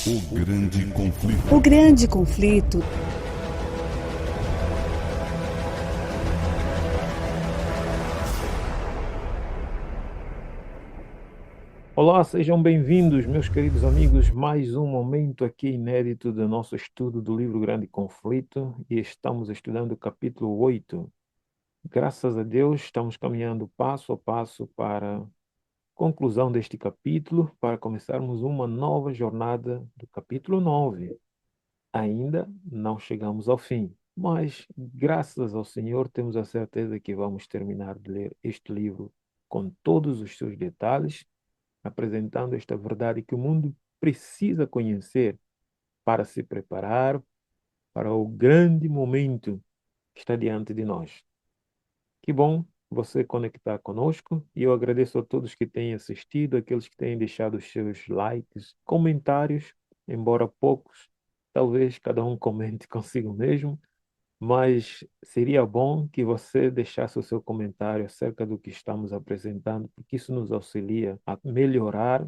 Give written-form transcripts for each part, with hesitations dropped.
O grande conflito. O grande conflito. Olá, sejam bem-vindos, meus queridos amigos, mais um momento aqui inédito do nosso estudo do livro Grande Conflito e estamos estudando o capítulo 8. Graças a Deus, estamos caminhando passo a passo para a conclusão deste capítulo, para começarmos uma nova jornada do capítulo 9. Ainda não chegamos ao fim, mas graças ao Senhor temos a certeza que vamos terminar de ler este livro com todos os seus detalhes, apresentando esta verdade que o mundo precisa conhecer para se preparar para o grande momento que está diante de nós. Que bom você conectar conosco e eu agradeço a todos que têm assistido, aqueles que têm deixado os seus likes, comentários, embora poucos, talvez cada um comente consigo mesmo, mas seria bom que você deixasse o seu comentário acerca do que estamos apresentando, porque isso nos auxilia a melhorar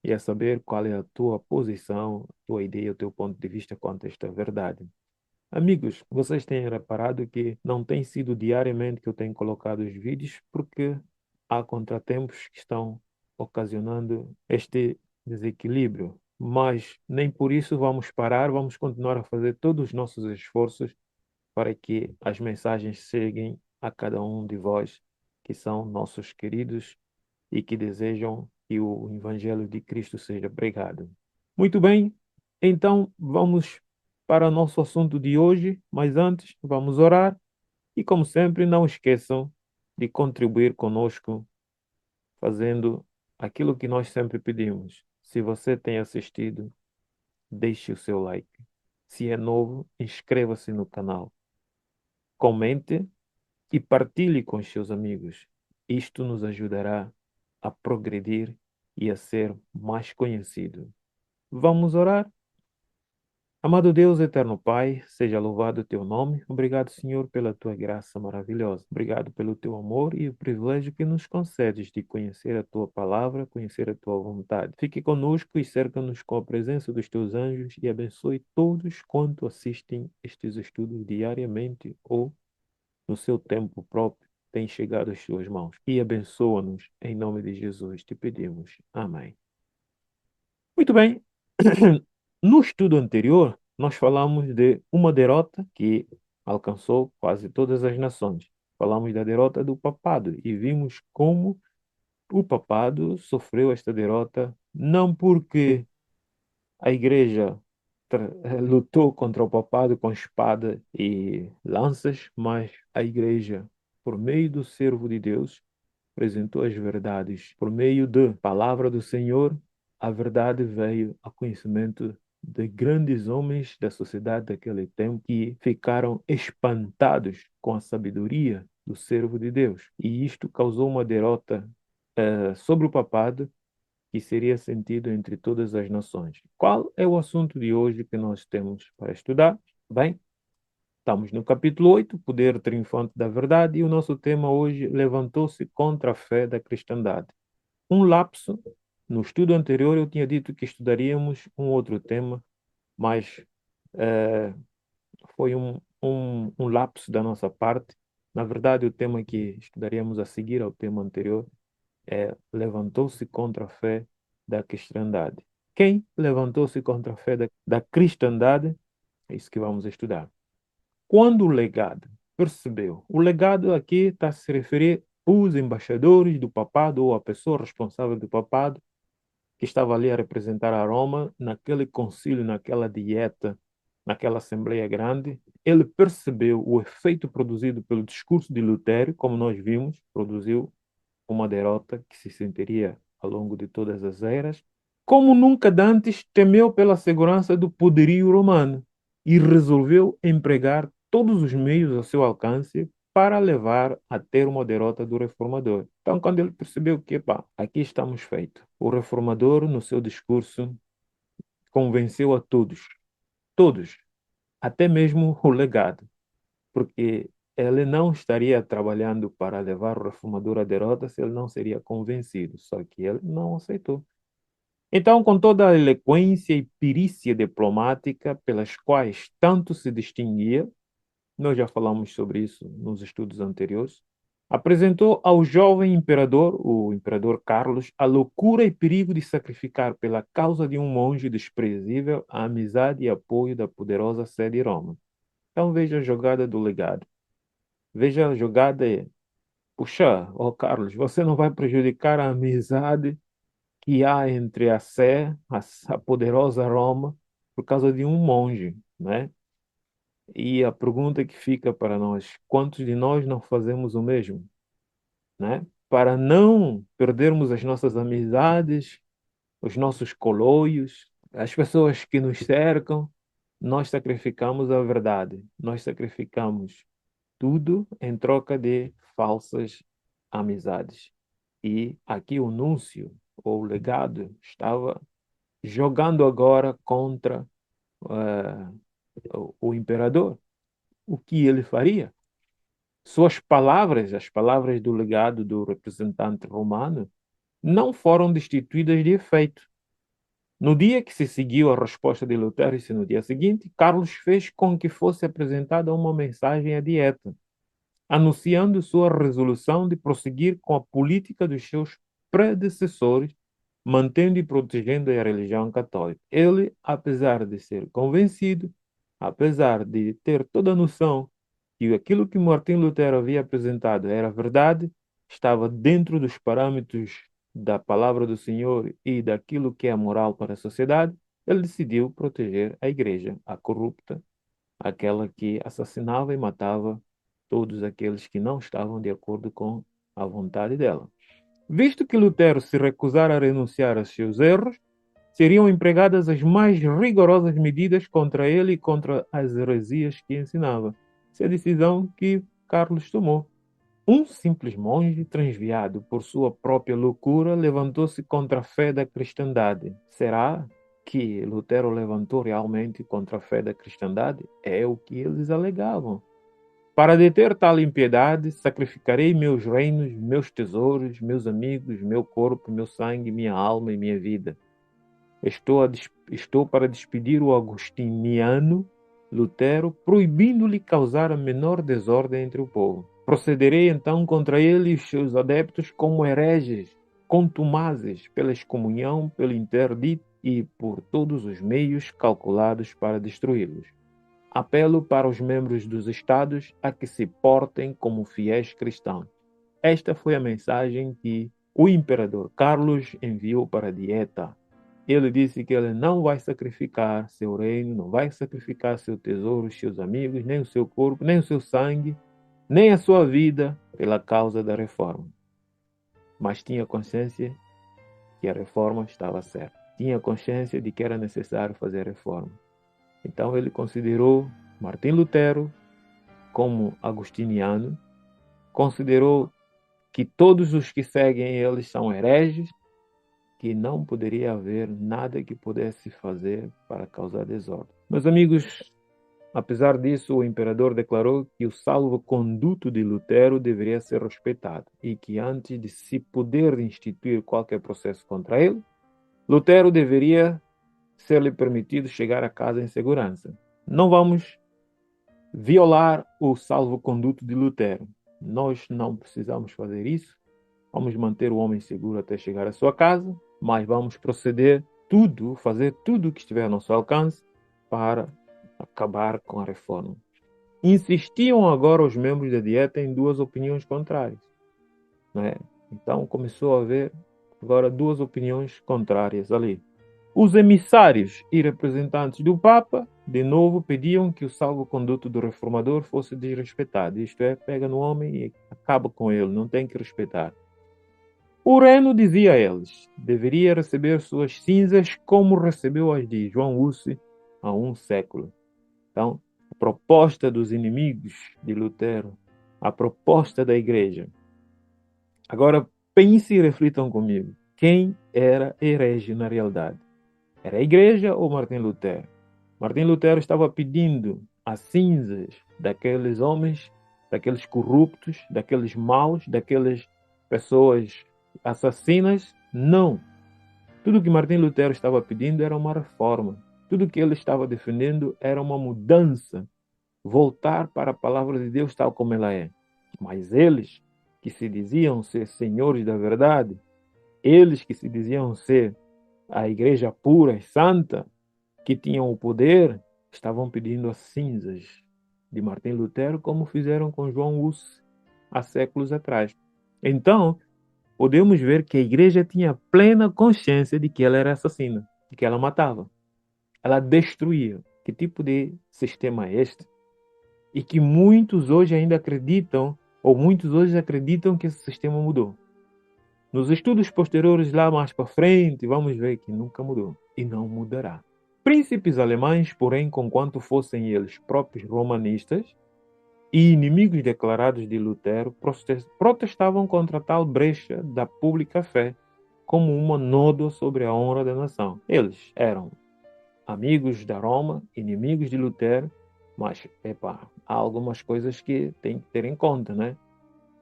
e a saber qual é a tua posição, a tua ideia, o teu ponto de vista quanto a esta verdade. Amigos, vocês têm reparado que não tem sido diariamente que eu tenho colocado os vídeos, porque há contratempos que estão ocasionando este desequilíbrio. Mas nem por isso vamos parar, vamos continuar a fazer todos os nossos esforços para que as mensagens cheguem a cada um de vós, que são nossos queridos e que desejam que o Evangelho de Cristo seja pregado. Muito bem, então vamos para o nosso assunto de hoje, mas antes vamos orar e, como sempre, não esqueçam de contribuir conosco fazendo aquilo que nós sempre pedimos. Se você tem assistido, deixe o seu like. Se é novo, inscreva-se no canal. Comente e partilhe com os seus amigos. Isto nos ajudará a progredir e a ser mais conhecido. Vamos orar? Amado Deus, eterno Pai, seja louvado o teu nome. Obrigado, Senhor, pela tua graça maravilhosa. Obrigado pelo teu amor e o privilégio que nos concedes de conhecer a tua palavra, conhecer a tua vontade. Fique conosco e cerca-nos com a presença dos teus anjos e abençoe todos quanto assistem estes estudos diariamente ou no seu tempo próprio, tem chegado às suas mãos. E abençoa-nos, em nome de Jesus, te pedimos. Amém. Muito bem. No estudo anterior, nós falamos de uma derrota que alcançou quase todas as nações. Falamos da derrota do papado e vimos como o papado sofreu esta derrota não porque a igreja lutou contra o papado com espada e lanças, mas a igreja, por meio do servo de Deus, apresentou as verdades. Por meio da palavra do Senhor, a verdade veio ao conhecimento de grandes homens da sociedade daquele tempo que ficaram espantados com a sabedoria do servo de Deus. E isto causou uma derrota sobre o papado que seria sentido entre todas as nações. Qual é o assunto de hoje que nós temos para estudar? Bem, estamos no capítulo 8, Poder Triunfante da Verdade, e o nosso tema hoje levantou-se contra a fé da cristandade. Um lapso, no estudo anterior eu tinha dito que estudaríamos um outro tema, mas eh, foi um lapso da nossa parte. Na verdade, o tema que estudaríamos a seguir ao tema anterior levantou-se contra a fé da cristandade. Quem levantou-se contra a fé da cristandade? É isso que vamos estudar. Quando o legado percebeu, o legado aqui está a se referir aos embaixadores do papado ou a pessoa responsável do papado que estava ali a representar a Roma naquele concílio, naquela dieta, naquela assembleia grande. Ele percebeu o efeito produzido pelo discurso de Lutero, como nós vimos, produziu uma derrota que se sentiria ao longo de todas as eras, como nunca dantes temeu pela segurança do poderio romano e resolveu empregar todos os meios ao seu alcance para levar a ter uma derrota do reformador. Então, quando ele percebeu que, pá, aqui estamos feitos, o reformador, no seu discurso, convenceu a todos, todos, até mesmo o legado, porque ele não estaria trabalhando para levar o reformador à derrota se ele não seria convencido, só que ele não aceitou. Então, com toda a eloquência e perícia diplomática pelas quais tanto se distinguia, nós já falamos sobre isso nos estudos anteriores, apresentou ao jovem imperador, o imperador Carlos, a loucura e perigo de sacrificar pela causa de um monge desprezível a amizade e apoio da poderosa sede Roma. Então veja a jogada do legado. Veja a jogada e, puxa, ó Carlos, você não vai prejudicar a amizade que há entre a Sé, a poderosa Roma, por causa de um monge, né? E a pergunta que fica para nós, quantos de nós não fazemos o mesmo, né? Para não perdermos as nossas amizades, os nossos coloios, as pessoas que nos cercam, nós sacrificamos a verdade, nós sacrificamos tudo em troca de falsas amizades. E aqui o núncio, ou o legado, estava jogando agora contra o imperador. O que ele faria? Suas palavras, as palavras do legado do representante romano, não foram destituídas de efeito. No dia que se seguiu a resposta de Lutero, e no dia seguinte, Carlos fez com que fosse apresentada uma mensagem à dieta, anunciando sua resolução de prosseguir com a política dos seus predecessores, mantendo e protegendo a religião católica. Ele, apesar de ser convencido, apesar de ter toda a noção que aquilo que Martim Lutero havia apresentado era verdade, estava dentro dos parâmetros da palavra do Senhor e daquilo que é moral para a sociedade, ele decidiu proteger a igreja, a corrupta, aquela que assassinava e matava todos aqueles que não estavam de acordo com a vontade dela. Visto que Lutero se recusara a renunciar aos seus erros, seriam empregadas as mais rigorosas medidas contra ele e contra as heresias que ensinava. Essa é a decisão que Carlos tomou. Um simples monge, transviado por sua própria loucura, levantou-se contra a fé da cristandade. Será que Lutero levantou realmente contra a fé da cristandade? É o que eles alegavam. Para deter tal impiedade, sacrificarei meus reinos, meus tesouros, meus amigos, meu corpo, meu sangue, minha alma e minha vida. Estou para despedir o agostiniano Lutero, proibindo-lhe causar a menor desordem entre o povo. Procederei então contra ele e os seus adeptos como hereges, contumazes pela excomunhão, pelo interdito e por todos os meios calculados para destruí-los. Apelo para os membros dos Estados a que se portem como fiéis cristãos. Esta foi a mensagem que o imperador Carlos enviou para a Dieta. Ele disse que ele não vai sacrificar seu reino, não vai sacrificar seu tesouro, seus amigos, nem o seu corpo, nem o seu sangue, nem a sua vida pela causa da reforma. Mas tinha consciência que a reforma estava certa. Tinha consciência de que era necessário fazer reforma. Então ele considerou Martim Lutero como agostiniano, considerou que todos os que seguem eles são hereges, que não poderia haver nada que pudesse fazer para causar desordem. Meus amigos, apesar disso, o imperador declarou que o salvo-conduto de Lutero deveria ser respeitado e que antes de se poder instituir qualquer processo contra ele, Lutero deveria ser-lhe permitido chegar a casa em segurança. Não vamos violar o salvo-conduto de Lutero. Nós não precisamos fazer isso. Vamos manter o homem seguro até chegar à sua casa, mas vamos proceder fazer tudo o que estiver ao nosso alcance para acabar com a reforma. Insistiam agora os membros da Dieta em duas opiniões contrárias, né? Então começou a haver agora duas opiniões contrárias ali. Os emissários e representantes do Papa, de novo, pediam que o salvo-conduto do reformador fosse desrespeitado. Isto é, pega no homem e acaba com ele, não tem que respeitar. O Reno dizia a eles, deveria receber suas cinzas como recebeu as de João Hus há um século. Então, a proposta dos inimigos de Lutero, a proposta da igreja. Agora, pense e reflitam comigo. Quem era herege na realidade? Era a igreja ou Martim Lutero? Martim Lutero estava pedindo as cinzas daqueles homens, daqueles corruptos, daqueles maus, daquelas pessoas assassinas? Não. Tudo que Martim Lutero estava pedindo era uma reforma. Tudo que ele estava defendendo era uma mudança, voltar para a palavra de Deus tal como ela é. Mas eles, que se diziam ser senhores da verdade, eles que se diziam ser a igreja pura e santa, que tinham o poder, estavam pedindo as cinzas de Martim Lutero, como fizeram com João Hus há séculos atrás. Então, podemos ver que a igreja tinha plena consciência de que ela era assassina, de que ela matava, ela destruía. Que tipo de sistema é este? E que muitos hoje ainda acreditam, ou muitos hoje acreditam que esse sistema mudou. Nos estudos posteriores, lá mais para frente, vamos ver que nunca mudou e não mudará. Príncipes alemães, porém, conquanto fossem eles próprios romanistas e inimigos declarados de Lutero, protestavam contra tal brecha da pública fé como uma nódoa sobre a honra da nação. Eles eram amigos da Roma, inimigos de Lutero, mas, há algumas coisas que tem que ter em conta, né?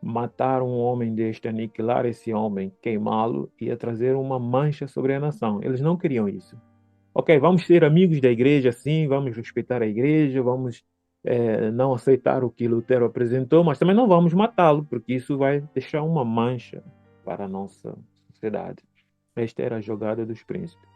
Matar um homem deste, aniquilar esse homem, queimá-lo, ia trazer uma mancha sobre a nação. Eles não queriam isso. Ok, vamos ser amigos da igreja, sim, vamos respeitar a igreja, vamos não aceitar o que Lutero apresentou, mas também não vamos matá-lo, porque isso vai deixar uma mancha para a nossa sociedade. Esta era a jogada dos príncipes.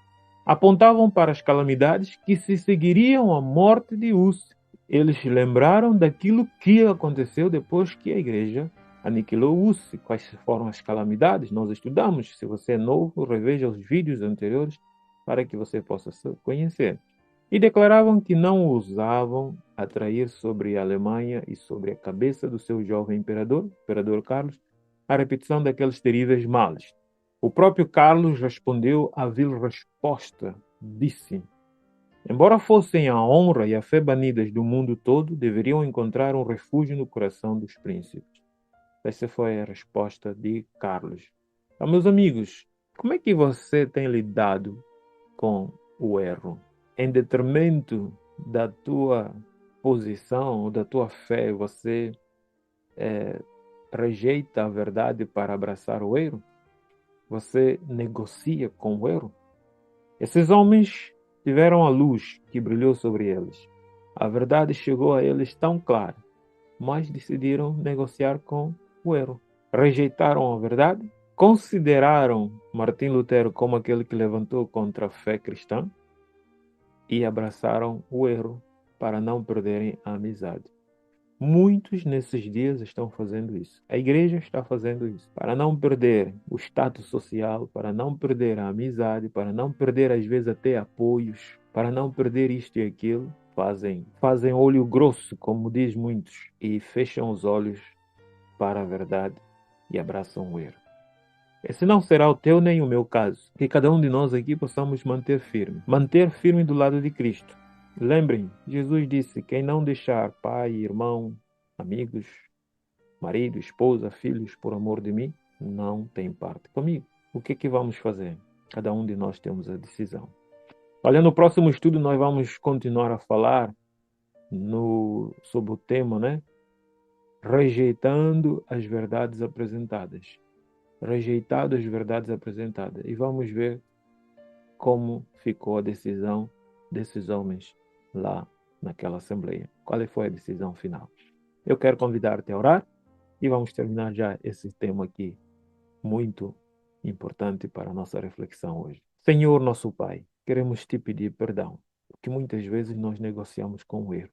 Apontavam para as calamidades que se seguiriam à morte de Hus. Eles lembraram daquilo que aconteceu depois que a igreja aniquilou Hus. Quais foram as calamidades? Nós estudamos. Se você é novo, reveja os vídeos anteriores para que você possa conhecer. E declaravam que não ousavam atrair sobre a Alemanha e sobre a cabeça do seu jovem imperador Carlos, a repetição daqueles terríveis males. O próprio Carlos respondeu à vil resposta. Disse: embora fossem a honra e a fé banidas do mundo todo, deveriam encontrar um refúgio no coração dos príncipes. Essa foi a resposta de Carlos. Então, meus amigos, como é que você tem lidado com o erro? Em detrimento da tua posição, da tua fé, você rejeita a verdade para abraçar o erro? Você negocia com o erro? Esses homens tiveram a luz que brilhou sobre eles. A verdade chegou a eles tão clara, mas decidiram negociar com o erro. Rejeitaram a verdade, consideraram Martim Lutero como aquele que levantou contra a fé cristã e abraçaram o erro para não perderem a amizade. Muitos nesses dias estão fazendo isso. A igreja está fazendo isso. Para não perder o status social, para não perder a amizade, para não perder às vezes até apoios, para não perder isto e aquilo, fazem olho grosso, como diz muitos, e fecham os olhos para a verdade e abraçam o erro. Esse não será o teu nem o meu caso. Que cada um de nós aqui possamos manter firme do lado de Cristo. Lembrem, Jesus disse: quem não deixar pai, irmão, amigos, marido, esposa, filhos, por amor de mim, não tem parte comigo. O que é que vamos fazer? Cada um de nós temos a decisão. Olha, no próximo estudo nós vamos continuar a falar sobre o tema, né? Rejeitando as verdades apresentadas. Rejeitado as verdades apresentadas. E vamos ver como ficou a decisão desses homens lá naquela assembleia. Qual foi a decisão final? Eu quero convidar-te a orar e vamos terminar já esse tema aqui, muito importante para a nossa reflexão hoje. Senhor, nosso Pai, queremos te pedir perdão, porque muitas vezes nós negociamos com o erro.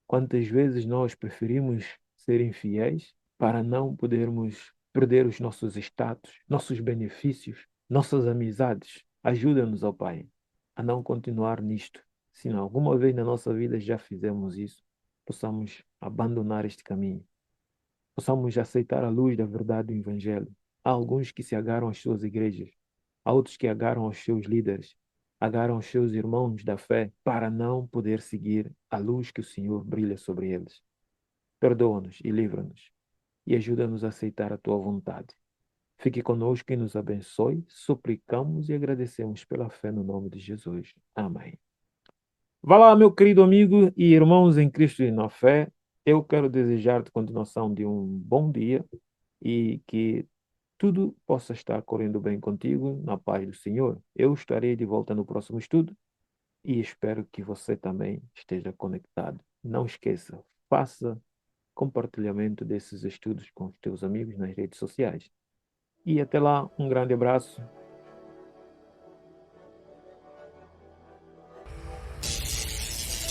Quantas vezes nós preferimos ser infiéis para não podermos perder os nossos status, nossos benefícios, nossas amizades. Ajuda-nos, ó Pai, a não continuar nisto. Se alguma vez na nossa vida já fizemos isso, possamos abandonar este caminho. Possamos aceitar a luz da verdade do Evangelho. Há alguns que se agarram às suas igrejas, há outros que agarram aos seus líderes, agarram aos seus irmãos da fé para não poder seguir a luz que o Senhor brilha sobre eles. Perdoa-nos e livra-nos e ajuda-nos a aceitar a tua vontade. Fique conosco e nos abençoe. Suplicamos e agradecemos pela fé no nome de Jesus. Amém. Vá lá, meu querido amigo e irmãos em Cristo e na fé. Eu quero desejar-te continuação de um bom dia e que tudo possa estar correndo bem contigo, na paz do Senhor. Eu estarei de volta no próximo estudo e espero que você também esteja conectado. Não esqueça, faça compartilhamento desses estudos com os teus amigos nas redes sociais. E até lá, um grande abraço.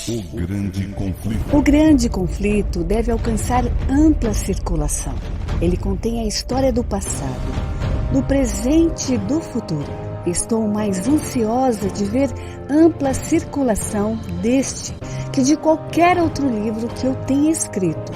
O grande conflito. O grande conflito deve alcançar ampla circulação. Ele contém a história do passado, do presente e do futuro. Estou mais ansiosa de ver ampla circulação deste que de qualquer outro livro que eu tenha escrito.